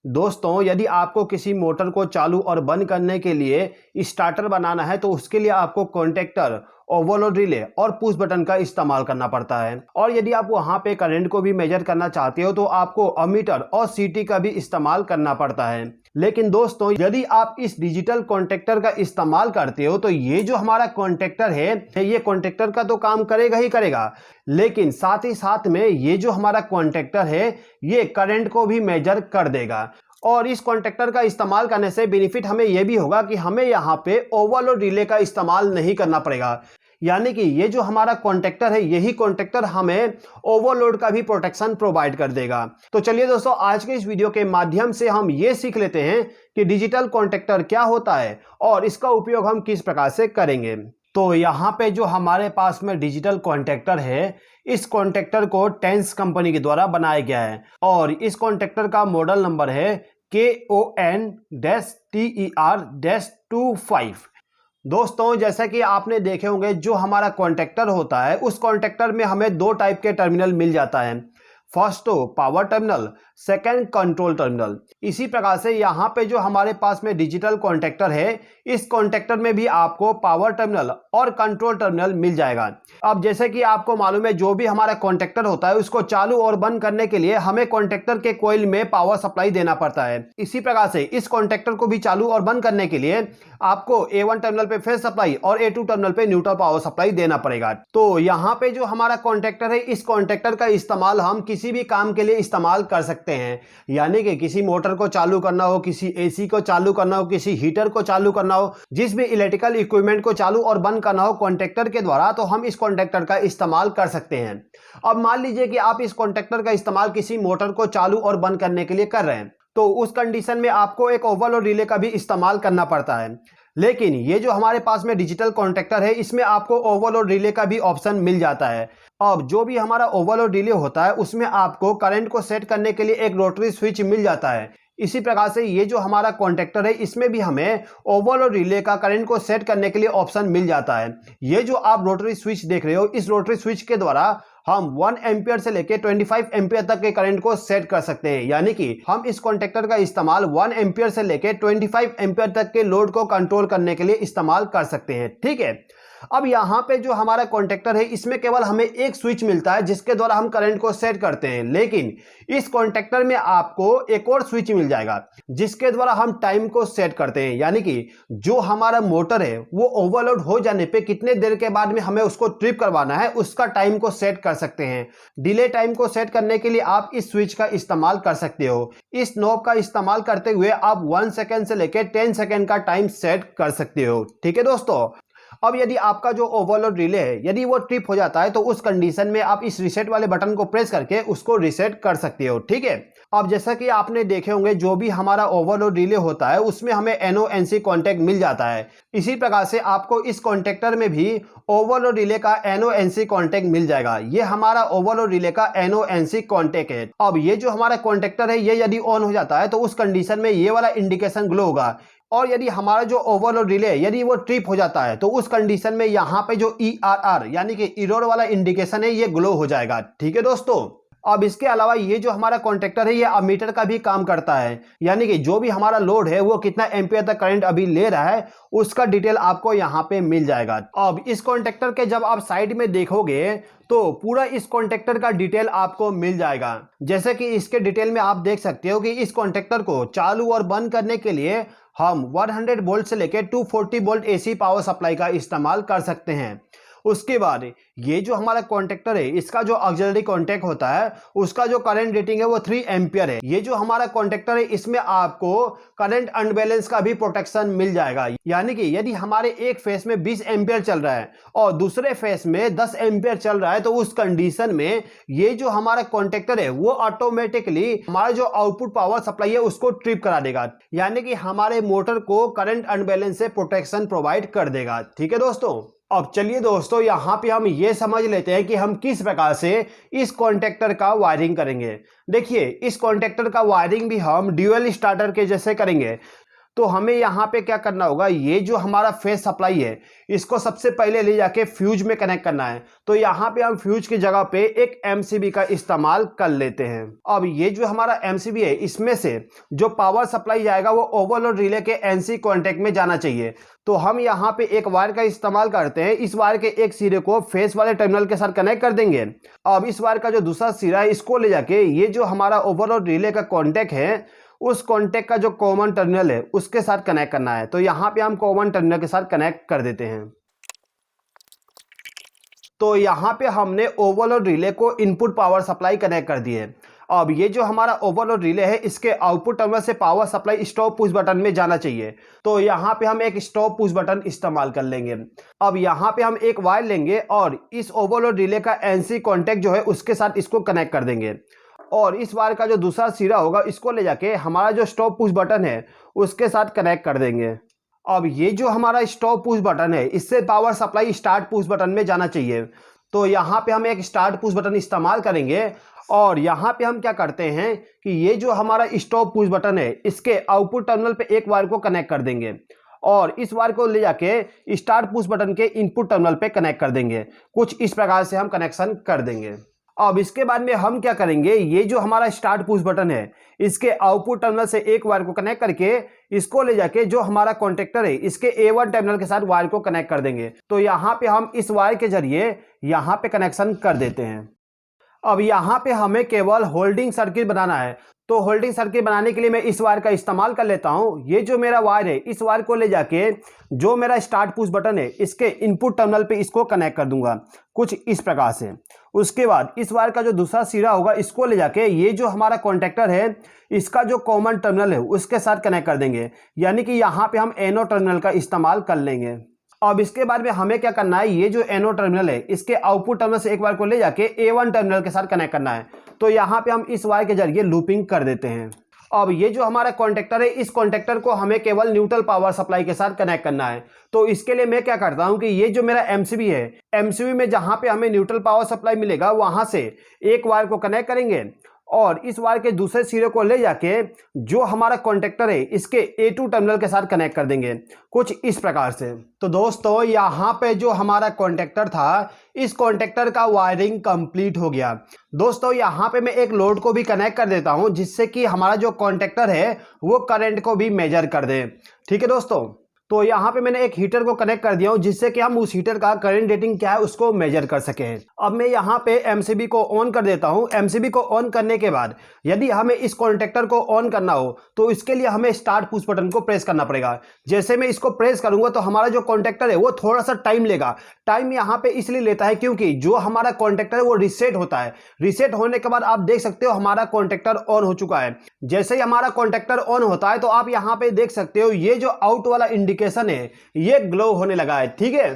दोस्तों, यदि आपको किसी मोटर को चालू और बंद करने के लिए स्टार्टर बनाना है तो उसके लिए आपको कॉन्टेक्टर, ओवरलोड रिले और पुश बटन का इस्तेमाल करना पड़ता है। और यदि आप वहां पे करंट को भी मेजर करना चाहते हो तो आपको अमीटर और सीटी का भी इस्तेमाल करना पड़ता है। लेकिन दोस्तों, यदि आप इस डिजिटल कॉन्टेक्टर का इस्तेमाल करते हो तो ये जो हमारा कॉन्टेक्टर है ये कॉन्टेक्टर का तो काम करेगा ही करेगा, लेकिन साथ ही साथ में ये जो हमारा कॉन्टेक्टर है ये करंट को भी मेजर कर देगा। और इस कॉन्टेक्टर का इस्तेमाल करने से बेनिफिट हमें यह भी होगा कि हमें यहाँ पे ओवरलोड रिले का इस्तेमाल नहीं करना पड़ेगा। यानी कि ये जो हमारा कॉन्टेक्टर है यही कॉन्टेक्टर हमें ओवरलोड का भी प्रोटेक्शन प्रोवाइड कर देगा। तो चलिए दोस्तों, आज के इस वीडियो के माध्यम से हम ये सीख लेते हैं कि डिजिटल कॉन्टेक्टर क्या होता है और इसका उपयोग हम किस प्रकार से करेंगे। तो यहाँ पे जो हमारे पास में डिजिटल कॉन्टेक्टर है, इस कॉन्टेक्टर को टेंस कंपनी के द्वारा बनाया गया है और इस कॉन्टेक्टर का मॉडल नंबर है KON-TER-25। दोस्तों, जैसा कि आपने देखे होंगे जो हमारा कॉन्टेक्टर होता है उस कॉन्टेक्टर में हमें दो टाइप के टर्मिनल मिल जाता है। फर्स्ट तो power terminal, second control terminal. इसी प्रकार से यहाँ पे जो हमारे पास में डिजिटल कॉन्टेक्टर है इस कॉन्टेक्टर में भी आपको पावर टर्मिनल और कंट्रोल टर्मिनल मिल जाएगा। अब जैसे कि आपको मालूम है जो भी हमारा कॉन्टेक्टर होता है उसको चालू और बंद करने के लिए हमें कॉन्टेक्टर के कॉइल में पावर सप्लाई देना पड़ता है। इसी प्रकार से इस कॉन्टेक्टर को भी चालू और बंद करने के लिए आपको A1 टर्मिनल पे फेज सप्लाई और A2 टर्मिनल पे न्यूट्रल पावर सप्लाई देना पड़ेगा। तो यहाँ पे जो हमारा कॉन्टेक्टर है इस कॉन्टेक्टर का इस्तेमाल हम किसी भी काम के लिए इस्तेमाल कर सकते हैं। यानी कि किसी मोटर को चालू करना हो, किसी एसी को चालू करना हो, किसी हीटर को चालू करना हो, जिस भी इलेक्ट्रिकल इक्विपमेंट को चालू और बंद करना हो कॉन्टेक्टर के द्वारा, तो हम इस कॉन्टेक्टर का इस्तेमाल कर सकते हैं। अब मान लीजिए कि आप इस कॉन्टेक्टर का इस्तेमाल किसी मोटर को चालू और बंद करने के लिए कर रहे हैं, तो उस कंडीशन में आपको एक ओवरलोड रिले का भी इस्तेमाल करना पड़ता है। लेकिन ये जो हमारे पास में डिजिटल कॉन्टेक्टर है इसमें आपको ओवरलोड रिले का भी ऑप्शन मिल जाता है। अब जो भी हमारा ओवरलोड रिले होता है उसमें आपको करंट को सेट करने के लिए एक रोटरी स्विच मिल जाता है। इसी प्रकार से ये जो हमारा कॉन्टेक्टर है इसमें भी हमें ओवरलोड रिले का करंट को सेट करने के लिए ऑप्शन मिल जाता है। ये जो आप रोटरी स्विच देख रहे हो इस रोटरी स्विच के द्वारा हम 1 एम्पियर से लेकर 25 एम्पियर तक के करंट को सेट कर सकते हैं। यानी कि हम इस कॉन्टेक्टर का इस्तेमाल 1 एम्पियर से लेकर 25 एम्पियर तक के लोड को कंट्रोल करने के लिए इस्तेमाल कर सकते हैं। ठीक है। अब यहाँ पे जो हमारा कॉन्टेक्टर है इसमें केवल हमें एक स्विच मिलता है जिसके द्वारा हम करंट को सेट करते हैं, लेकिन इस कॉन्टेक्टर में आपको एक और स्विच मिल जाएगा जिसके द्वारा हम टाइम को सेट करते हैं। यानी कि जो हमारा मोटर है वो ओवरलोड हो जाने पे कितने देर के बाद में हमें उसको ट्रिप करवाना है उसका टाइम को सेट कर सकते हैं। डिले टाइम को सेट करने के लिए आप इस स्विच का इस्तेमाल कर सकते हो। इस नॉब का इस्तेमाल करते हुए आप 1 सेकेंड से लेकर 10 सेकेंड का टाइम सेट कर सकते हो। ठीक है दोस्तों। अब यदि आपका जो ओवरलोड रिले है यदि वो ट्रिप हो जाता है तो उस कंडीशन में आप इस रीसेट वाले बटन को प्रेस करके उसको रीसेट कर सकते हो। ठीक है। अब जैसा कि आपने देखे होंगे जो भी हमारा ओवरलोड रिले होता है उसमें हमें NONC कॉन्टैक्ट मिल जाता है। इसी प्रकार से आपको इस कॉन्टेक्टर में भी ओवरलोड रिले का NONC कॉन्टैक्ट मिल जाएगा। ये हमारा ओवरलोड रिले का NONC कॉन्टैक्ट है। अब ये जो हमारा कॉन्टेक्टर है ये यदि ऑन हो जाता है तो उस कंडीशन में ये वाला इंडिकेशन ग्लो होगा, और यदि हमारा जो ओवरलोड रिले यदि वो ट्रिप हो जाता है तो उस कंडीशन में यहाँ पे जो ERR यानी कि एरर वाला इंडिकेशन है ये ग्लो हो जाएगा। ठीक है दोस्तों। अब इसके अलावा ये जो हमारा कॉन्टेक्टर है ये अमीटर का भी काम करता है। यानी कि जो भी हमारा लोड है वो कितना एम्पियर तक करंट अभी ले रहा है उसका डिटेल आपको यहाँ पे मिल जाएगा। अब इस कॉन्टेक्टर के जब आप साइड में देखोगे तो पूरा इस कॉन्टेक्टर का डिटेल आपको मिल जाएगा। जैसे कि इसके डिटेल में आप देख सकते हो कि इस कॉन्टेक्टर को चालू और बंद करने के लिए हम 100 वोल्ट से लेकर 240 वोल्ट AC पावर सप्लाई का इस्तेमाल कर सकते हैं। उसके बाद ये जो हमारा कॉन्टेक्टर है इसका जो ऑक्सिलरी कॉन्टैक्ट होता है उसका जो करंट रेटिंग है वो 3 एम्पियर है। ये जो हमारा कॉन्टेक्टर है इसमें आपको करंट अनबैलेंस का भी प्रोटेक्शन मिल जाएगा। यानी कि यदि हमारे एक फेस में 20 एम्पियर चल रहा है और दूसरे फेस में 10 एम्पियर चल रहा है तो उस कंडीशन में ये जो हमारा कॉन्टेक्टर है वो ऑटोमेटिकली हमारा जो आउटपुट पावर सप्लाई है उसको ट्रिप करा देगा। यानी कि हमारे मोटर को करंट अनबैलेंस से प्रोटेक्शन प्रोवाइड कर देगा। ठीक है दोस्तों। अब चलिए दोस्तों यहाँ पे हम ये समझ लेते हैं कि हम किस प्रकार से इस कॉन्टेक्टर का वायरिंग करेंगे। देखिए इस कॉन्टेक्टर का वायरिंग भी हम ड्यूअल स्टार्टर के जैसे करेंगे। तो हमें यहाँ पे क्या करना होगा, ये जो हमारा फेज सप्लाई है इसको सबसे पहले ले जाके फ्यूज में कनेक्ट करना है। तो यहाँ पे हम फ्यूज की जगह पे एक एमसीबी का इस्तेमाल कर लेते हैं। अब ये जो हमारा एमसीबी है इसमें से जो पावर सप्लाई जाएगा वो ओवरलोड रिले के एनसी कॉन्टैक्ट में जाना चाहिए। तो हम यहाँ पे एक वायर का इस्तेमाल करते हैं। इस वायर के एक सिरे को फेस वाले टर्मिनल के साथ कनेक्ट कर देंगे। अब इस वायर का जो दूसरा सिरा है इसको ले जाके ये जो हमारा ओवरलोड रिले का कॉन्टैक्ट है उस कॉन्टैक्ट का जो कॉमन टर्मिनल है उसके साथ कनेक्ट करना है। तो यहाँ पे हम कॉमन टर्मिनल के साथ कनेक्ट कर देते हैं। तो यहाँ पे हमने ओवरलोड रिले को इनपुट पावर सप्लाई कनेक्ट कर दी है। अब ये जो हमारा ओवरलोड रिले है इसके आउटपुट टर्मिनल से power supply stop push button में जाना चाहिए। तो यहाँ पे हम एक स्टॉप पुश बटन इस्तेमाल कर लेंगे। अब यहाँ पे हम एक वायर लेंगे और इस ओवरलोड रिले का एनसी कॉन्टैक्ट जो है उसके साथ इसको कनेक्ट कर देंगे और इस वायर का जो दूसरा सिरा होगा इसको ले जाके हमारा जो स्टॉप पुश बटन है उसके साथ कनेक्ट कर देंगे। अब ये जो हमारा स्टॉप पुश बटन है इससे power supply start push button में जाना चाहिए। तो यहाँ पे हम एक स्टार्ट पुश बटन इस्तेमाल करेंगे और यहाँ पे हम क्या करते हैं कि ये जो हमारा स्टॉप पुश बटन है इसके आउटपुट टर्मिनल पे एक वायर को कनेक्ट कर देंगे और इस वायर को ले जाके स्टार्ट पुश बटन के इनपुट टर्मिनल पे कनेक्ट कर देंगे। कुछ इस प्रकार से हम कनेक्शन कर देंगे। अब इसके बाद में हम क्या करेंगे, ये जो हमारा स्टार्ट पुश बटन है इसके आउटपुट टर्मिनल से एक वायर को कनेक्ट करके इसको ले जाके जो हमारा कॉन्टेक्टर है इसके A1 टर्मिनल के साथ वायर को कनेक्ट कर देंगे। तो यहाँ पे हम इस वायर के जरिए यहाँ पे कनेक्शन कर देते हैं। अब यहाँ पे हमें केवल होल्डिंग सर्किट बनाना है। तो होल्डिंग सर्किट बनाने के लिए मैं इस वायर का इस्तेमाल कर लेता हूँ। ये जो मेरा वायर है इस वायर को ले जाके जो मेरा स्टार्ट पुश बटन है इसके इनपुट टर्मिनल पे इसको कनेक्ट कर दूंगा कुछ इस प्रकार से। उसके बाद इस वायर का जो दूसरा सिरा होगा इसको ले जाके ये जो हमारा कॉन्टैक्टर है इसका जो कॉमन टर्मिनल है उसके साथ कनेक्ट कर देंगे, यानी कि यहाँ पे हम एनो टर्मिनल का इस्तेमाल कर लेंगे। अब इसके बाद में हमें क्या करना है, ये जो एनो टर्मिनल है इसके आउटपुट टर्मिनल से एक वायर को ले जाके A1 टर्मिनल के साथ कनेक्ट करना है। तो यहाँ पे हम इस वायर के जरिए लूपिंग कर देते हैं। अब ये जो हमारा कॉन्टैक्टर है इस कॉन्टैक्टर को हमें केवल न्यूट्रल पावर सप्लाई के साथ कनेक्ट करना है। तो इसके लिए मैं क्या करता हूं कि ये जो मेरा एमसीबी है, एमसीबी में जहां पे हमें न्यूट्रल पावर सप्लाई मिलेगा वहां से एक वायर को कनेक्ट करेंगे और इस वायर के दूसरे सिरे को ले जाके जो हमारा कॉन्टैक्टर है इसके A2 टर्मिनल के साथ कनेक्ट कर देंगे कुछ इस प्रकार से। तो दोस्तों यहाँ पे जो हमारा कॉन्टैक्टर था इस कॉन्टैक्टर का वायरिंग कंप्लीट हो गया। दोस्तों यहाँ पे मैं एक लोड को भी कनेक्ट कर देता हूँ जिससे कि हमारा जो कॉन्टैक्टर है वो करंट को भी मेजर कर दे। ठीक है दोस्तों, तो यहाँ पे मैंने एक हीटर को कनेक्ट कर दिया हूँ जिससे कि हम उस हीटर का करंट रेटिंग क्या है उसको मेजर कर सकें। अब मैं यहाँ पे एमसीबी को ऑन कर देता हूँ। एमसीबी को ऑन करने के बाद यदि हमें इस कॉन्टैक्टर को ऑन करना हो तो इसके लिए हमें स्टार्ट पुश बटन को प्रेस करना पड़ेगा। जैसे मैं इसको प्रेस करूंगा तो हमारा जो कॉन्टैक्टर है वो थोड़ा सा टाइम लेगा। टाइम यहाँ पे इसलिए लेता है क्योंकि जो हमारा कॉन्टैक्टर है वो रीसेट होता है। रीसेट होने के बाद आप देख सकते हो हमारा कॉन्टैक्टर ऑन हो चुका है। जैसे ही हमारा कॉन्टैक्टर ऑन होता है तो आप यहाँ पे देख सकते हो ये जो आउट वाला इंडिकेशन है ये ग्लो होने लगा है। ठीक है,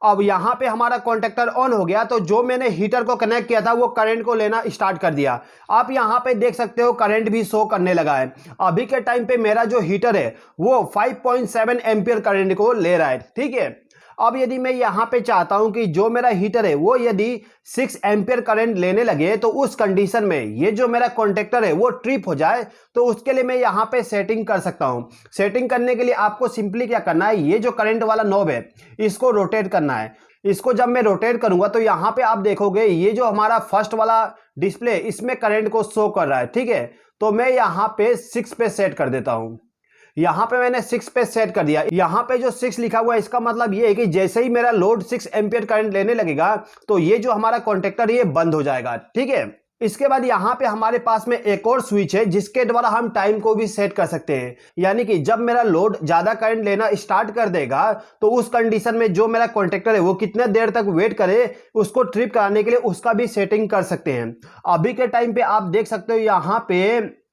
अब यहां पे हमारा कॉन्टैक्टर ऑन हो गया तो जो मैंने हीटर को कनेक्ट किया था वो करंट को लेना स्टार्ट कर दिया। आप यहां पे देख सकते हो करंट भी शो करने लगा है। अभी के टाइम पे मेरा जो हीटर है वो 5.7 एम्पियर करंट को ले रहा है। ठीक है, अब यदि मैं यहाँ पे चाहता हूं कि जो मेरा हीटर है वो यदि 6 एम्पियर करंट लेने लगे तो उस कंडीशन में ये जो मेरा कॉन्टैक्टर है वो ट्रिप हो जाए तो उसके लिए मैं यहाँ पे सेटिंग कर सकता हूँ। सेटिंग करने के लिए आपको सिंपली क्या करना है, ये जो करंट वाला नॉब है इसको रोटेट करना है। इसको जब मैं रोटेट करूंगा तो यहाँ पे आप देखोगे ये जो हमारा फर्स्ट वाला डिस्प्ले इसमें करंट को शो कर रहा है। ठीक है, तो मैं यहाँ पे 6 पे सेट कर देता हूँ। यहाँ पे मैंने 6 पे सेट कर दिया। यहाँ पे जो 6 लिखा हुआ है इसका मतलब ये है कि जैसे ही मेरा लोड 6 एम्पियर करंट लेने लगेगा तो ये जो हमारा कॉन्टैक्टर ये बंद हो जाएगा। ठीक है, इसके बाद यहाँ पे हमारे पास में एक और स्विच है जिसके द्वारा हम टाइम को भी सेट कर सकते हैं। यानी कि जब मेरा लोड ज्यादा करंट लेना स्टार्ट कर देगा तो उस कंडीशन में जो मेरा कॉन्टैक्टर है वो कितने देर तक वेट करे उसको ट्रिप कराने के लिए उसका भी सेटिंग कर सकते हैं। अभी के टाइम पे आप देख सकते हो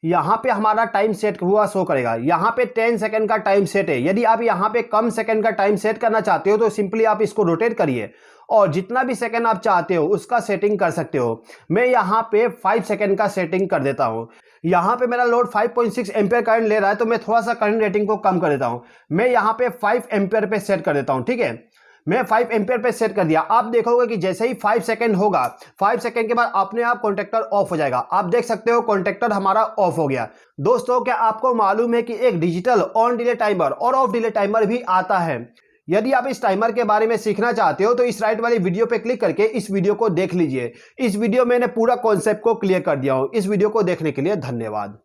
यहाँ पे हमारा टाइम सेट हुआ शो करेगा। यहाँ पे 10 सेकंड का टाइम सेट है। यदि आप यहाँ पे कम सेकंड का टाइम सेट करना चाहते हो तो सिंपली आप इसको रोटेट करिए और जितना भी सेकंड आप चाहते हो उसका सेटिंग कर सकते हो। मैं यहाँ पे 5 सेकंड का सेटिंग कर देता हूँ। यहाँ पे मेरा लोड 5.6 एम्पियर करंट ले रहा है तो मैं थोड़ा सा करंट रेटिंग को कम कर देता हूँ। मैं यहाँ पे 5 एम्पियर पे सेट कर देता हूँ। ठीक है, मैं 5 एम्पियर पे सेट कर दिया। आप देखोगे कि जैसे ही 5 सेकंड होगा, 5 सेकंड के बाद अपने आप कॉन्टैक्टर ऑफ हो जाएगा। आप देख सकते हो कॉन्टैक्टर हमारा ऑफ हो गया। दोस्तों, क्या आपको मालूम है कि एक डिजिटल ऑन डिले टाइमर और ऑफ डिले टाइमर भी आता है? यदि आप इस टाइमर के बारे में सीखना चाहते हो तो इस राइट वाली वीडियो पे क्लिक करके इस वीडियो को देख लीजिए। इस वीडियो में मैंने पूरा कॉन्सेप्ट को क्लियर कर दिया हूं। इस वीडियो को देखने के लिए धन्यवाद।